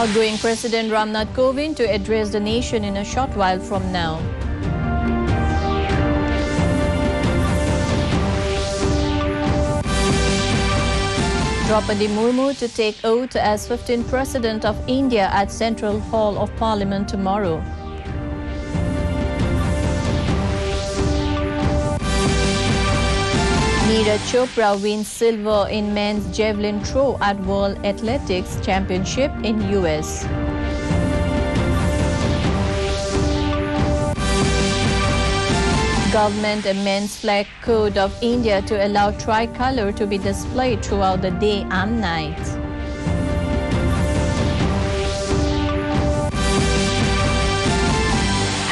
Outgoing President Ramnath Kovind to address the nation in a short while from now. Draupadi Murmu to take oath as 15th President of India at Central Hall of Parliament tomorrow. Neeraj Chopra wins silver in men's javelin throw at World Athletics Championship in US. Government amends Flag Code of India to allow tricolour to be displayed throughout the day and night.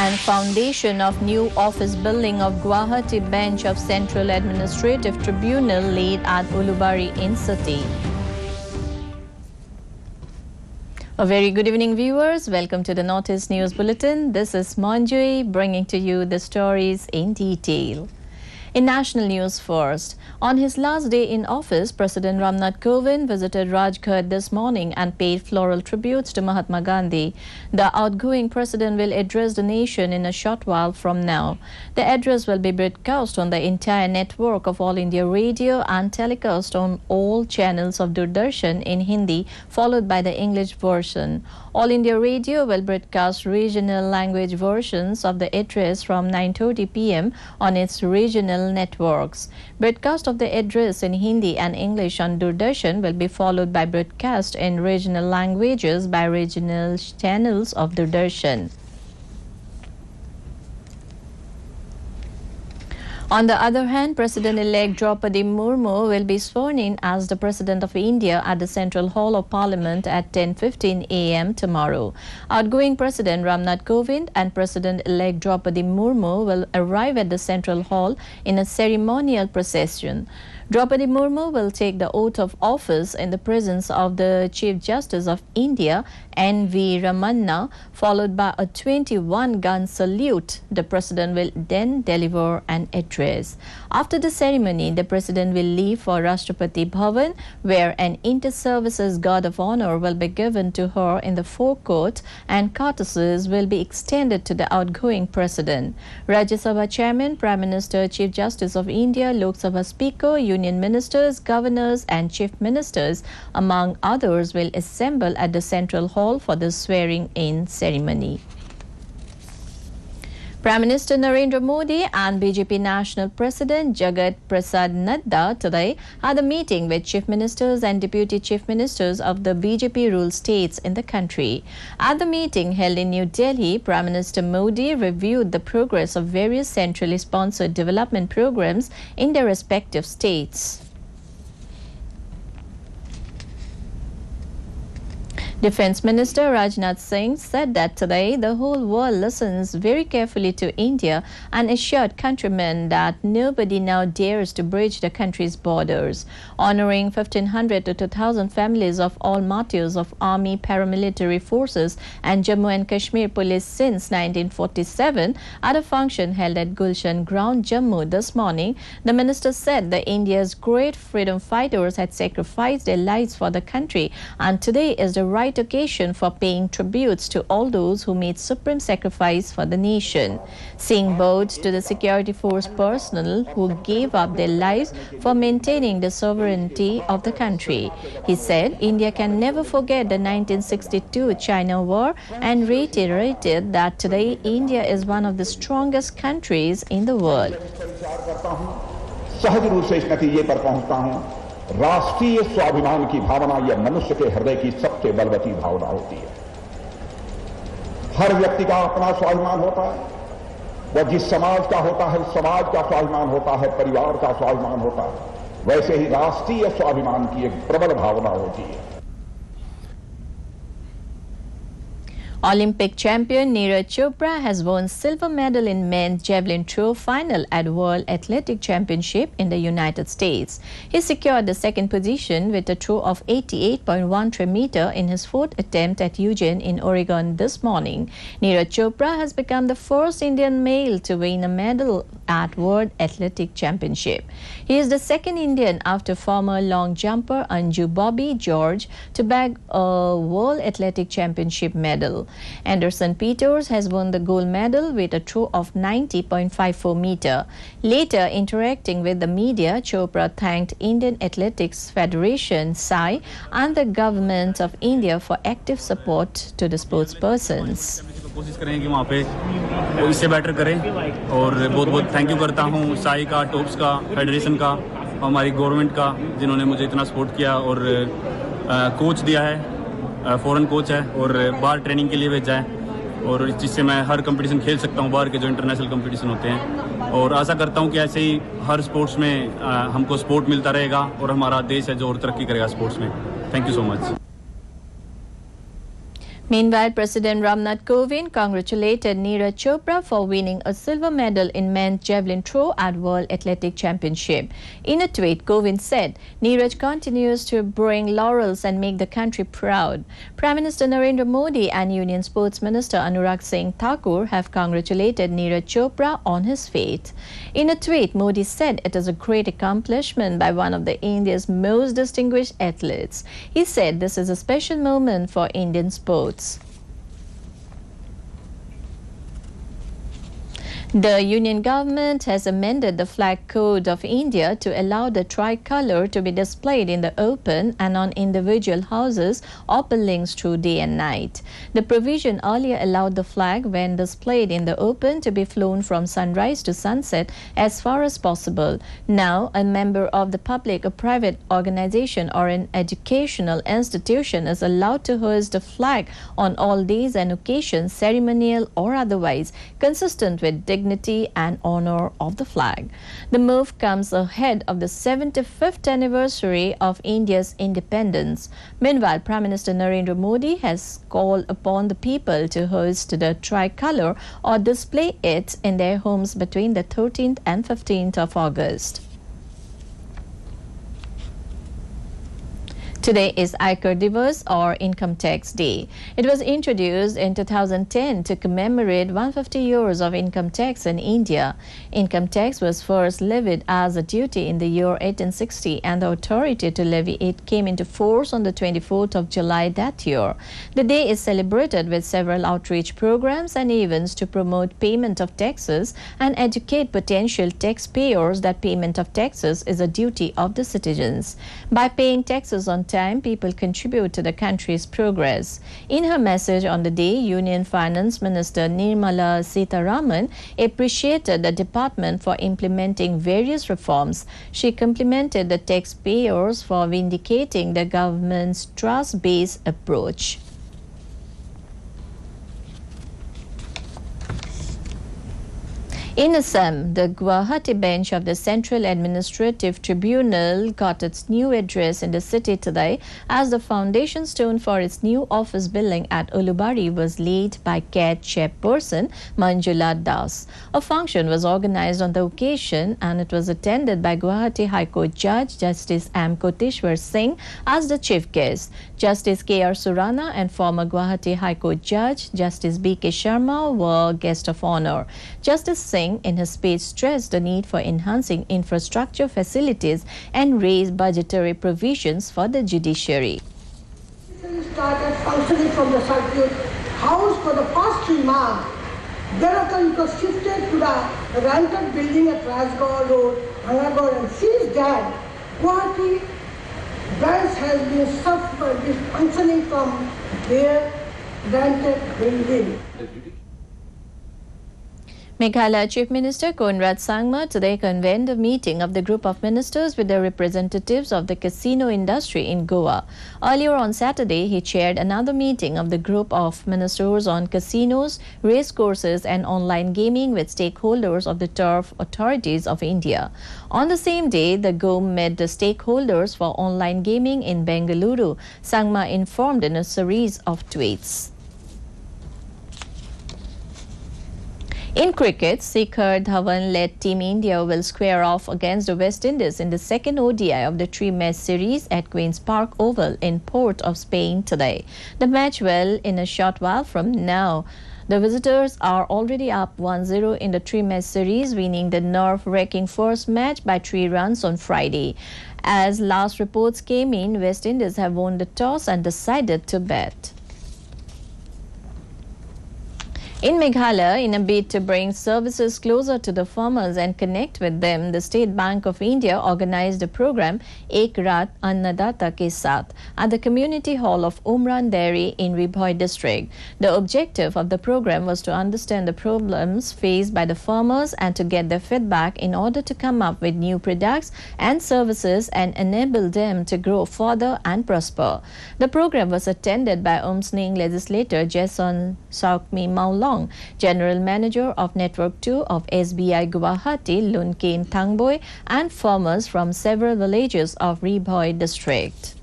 And foundation of new office building of Guwahati bench of Central Administrative Tribunal laid at Ulubari in city. A very good evening, viewers. Welcome to the Northeast News Bulletin. This is Manjui bringing to you the stories in detail. In national news first, on his last day in office, President Ramnath Kovind visited Rajghat this morning and paid floral tributes to Mahatma Gandhi. The outgoing president will address the nation in a short while from now. The address will be broadcast on the entire network of All India Radio and telecast on all channels of Doordarshan in Hindi, followed by the English version. All India Radio will broadcast regional language versions of the address from 9:30 p.m. on its regional networks. Broadcast of the address in Hindi and English on Doordarshan will be followed by broadcast in regional languages by regional channels of Doordarshan. On the other hand, President-elect Draupadi Murmu will be sworn in as the President of India at the Central Hall of Parliament at 10:15 a.m. tomorrow. Outgoing President Ramnath Kovind and President-elect Draupadi Murmu will arrive at the Central Hall in a ceremonial procession. Draupadi Murmu will take the oath of office in the presence of the Chief Justice of India, N.V. Ramanna, followed by a 21-gun salute. The President will then deliver an address. After the ceremony, the President will leave for Rashtrapati Bhavan, where an inter-services guard of honor will be given to her in the forecourt and courtesies will be extended to the outgoing President. Rajya Sabha Chairman, Prime Minister, Chief Justice of India, Lok Sabha Speaker, Union Ministers, Governors and Chief Ministers, among others, will assemble at the Central Hall for the swearing-in ceremony. Prime Minister Narendra Modi and BJP National President Jagat Prasad Nadda today had a meeting with Chief Ministers and Deputy Chief Ministers of the BJP-ruled states in the country. At the meeting held in New Delhi, Prime Minister Modi reviewed the progress of various centrally sponsored development programs in their respective states. Defence Minister Rajnath Singh said that today the whole world listens very carefully to India and assured countrymen that nobody now dares to breach the country's borders. Honouring 1,500 to 2,000 families of all martyrs of Army, paramilitary forces and Jammu and Kashmir Police since 1947 at a function held at Gulshan Ground, Jammu this morning, the minister said that India's great freedom fighters had sacrificed their lives for the country and today is the right occasion for paying tributes to all those who made supreme sacrifice for the nation. Singh bowed to the security force personnel who gave up their lives for maintaining the sovereignty of the country. He said India can never forget the 1962 China War and reiterated that today India is one of the strongest countries in the world. राष्ट्रीय स्वाभिमान की भावना यह मनुष्य के हृदय की सबसे बलवती भावना होती है। हर व्यक्ति का अपना स्वाभिमान होता है, वह जिस समाज का होता है उस समाज का स्वाभिमान होता है, परिवार का स्वाभिमान होता है, वैसे ही राष्ट्रीय स्वाभिमान की एक प्रबल भावना होती है। Olympic champion Neeraj Chopra has won silver medal in men's javelin throw final at World Athletic Championship in the United States. He secured the second position with a throw of 88.13 meter in his fourth attempt at Eugene in Oregon this morning. Neeraj Chopra has become the first Indian male to win a medal at World Athletic Championship. He is the second Indian after former long jumper Anju Bobby George to bag a World Athletic Championship medal. Anderson Peters has won the gold medal with a throw of 90.54 meter. Later, interacting with the media, Chopra thanked Indian Athletics Federation (SAI) and the Government of India for active support to the sportspersons. कोशिश करें कि वहाँ पे वो इससे better करें और बहुत बहुत थैंक यू करता हूँ साई का, टॉप्स का, फेडरेशन का, हमारी गवर्नमेंट का जिन्होंने मुझे इतना सपोर्ट किया और कोच दिया है, फॉरेन कोच है और बाहर ट्रेनिंग के लिए भेजा है और जिससे मैं हर कंपटीशन खेल सकता हूँ बाहर के जो इंटरनेशनल कंपटीशन होते हैं और आशा करता हूँ कि ऐसे ही हर स्पोर्ट्स में हमको सपोर्ट मिलता रहेगा और हमारा देश है जो और तरक्की करेगा स्पोर्ट्स में. Thank you so much. Meanwhile, President Ramnath Kovind congratulated Neeraj Chopra for winning a silver medal in men's javelin throw at World Athletic Championship. In a tweet, Kovind said, "Neeraj continues to bring laurels and make the country proud." Prime Minister Narendra Modi and Union Sports Minister Anurag Singh Thakur have congratulated Neeraj Chopra on his feat. In a tweet, Modi said it is a great accomplishment by one of India's most distinguished athletes. He said this is a special moment for Indian sports. The Union government has amended the flag code of India to allow the tricolour to be displayed in the open and on individual houses or buildings through day and night. The provision earlier allowed the flag, when displayed in the open, to be flown from sunrise to sunset as far as possible. Now, a member of the public, a private organisation or an educational institution is allowed to hoist the flag on all days and occasions, ceremonial or otherwise, consistent with dignity and honor of the flag. The move comes ahead of the 75th anniversary of India's independence. Meanwhile, Prime Minister Narendra Modi has called upon the people to hoist the tricolour or display it in their homes between the 13th and 15th of August. Today is Ayakar Divas or Income Tax Day. It was introduced in 2010 to commemorate 150 years of income tax in India. Income tax was first levied as a duty in the year 1860 and the authority to levy it came into force on the 24th of July that year. The day is celebrated with several outreach programs and events to promote payment of taxes and educate potential taxpayers that payment of taxes is a duty of the citizens. By paying taxes on time, people contribute to the country's progress. In her message on the day, Union Finance Minister Nirmala Sitharaman appreciated the department for implementing various reforms. She complimented the taxpayers for vindicating the government's trust-based approach. In Assam, the Guwahati bench of the Central Administrative Tribunal got its new address in the city today as the foundation stone for its new office building at Ulubari was laid by CAT chairperson Manjula Das. A function was organized on the occasion and it was attended by Guwahati High Court Judge Justice M. Koteshwar Singh as the chief guest. Justice K.R. Surana and former Guwahati High Court Judge Justice B.K. Sharma were guests of honor. Justice Singh in his speech stressed the need for enhancing infrastructure facilities and raise budgetary provisions for the judiciary. Started functioning from the circuit house for the past 3 months. Thereafter it was shifted to the rented building at Rajgaon Road, Bhanagor, and since that, Guwahati branch has been functioning from their rented building. Meghalaya Chief Minister Conrad Sangma today convened a meeting of the group of ministers with the representatives of the casino industry in Goa. Earlier on Saturday, he chaired another meeting of the group of ministers on casinos, racecourses and online gaming with stakeholders of the turf authorities of India. On the same day, the GOM met the stakeholders for online gaming in Bengaluru, Sangma informed in a series of tweets. In cricket, Shikhar Dhawan-led Team India will square off against the West Indies in the second ODI of the three-match series at Queen's Park Oval in Port of Spain today. The match will in a short while from now. The visitors are already up 1-0 in the three-match series, winning the nerve-wracking first match by 3 runs on Friday. As last reports came in, West Indies have won the toss and decided to bat. In Meghalaya, in a bid to bring services closer to the farmers and connect with them, the State Bank of India organized a program, Ek Raat Annadata Ke Saath, at the Community Hall of Umran Dairy in Ribhoi district. The objective of the program was to understand the problems faced by the farmers and to get their feedback in order to come up with new products and services and enable them to grow further and prosper. The program was attended by Umsning legislator Jason Saukmi Maulong, General Manager of Network 2 of SBI Guwahati, Lunkim Thangboy, and farmers from several villages of Ribhoi district.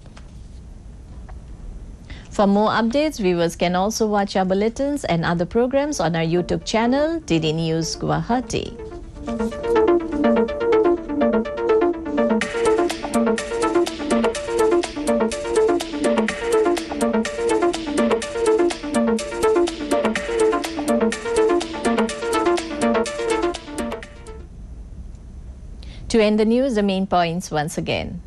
For more updates, viewers can also watch our bulletins and other programs on our YouTube channel, DD News Guwahati. To end the news, the main points once again.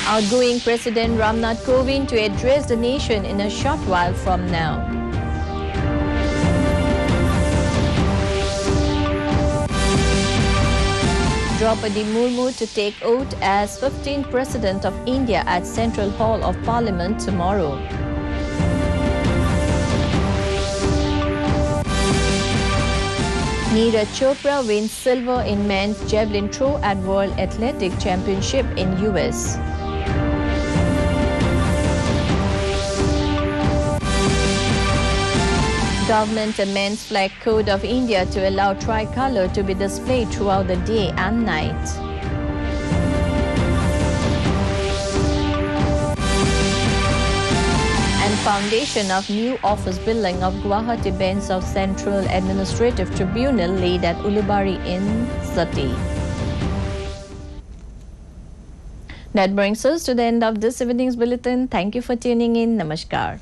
Outgoing President Ramnath Kovind to address the nation in a short while from now. Draupadi Murmu to take oath as 15th President of India at Central Hall of Parliament tomorrow. Neeraj Chopra wins silver in men's javelin throw at World Athletic Championship in US. Government amends Flag Code of India to allow tricolour to be displayed throughout the day and night. Foundation of new office building of Guwahati Bench of Central Administrative Tribunal laid at Ulubari in Sati. That brings us to the end of this evening's bulletin. Thank you for tuning in. Namaskar.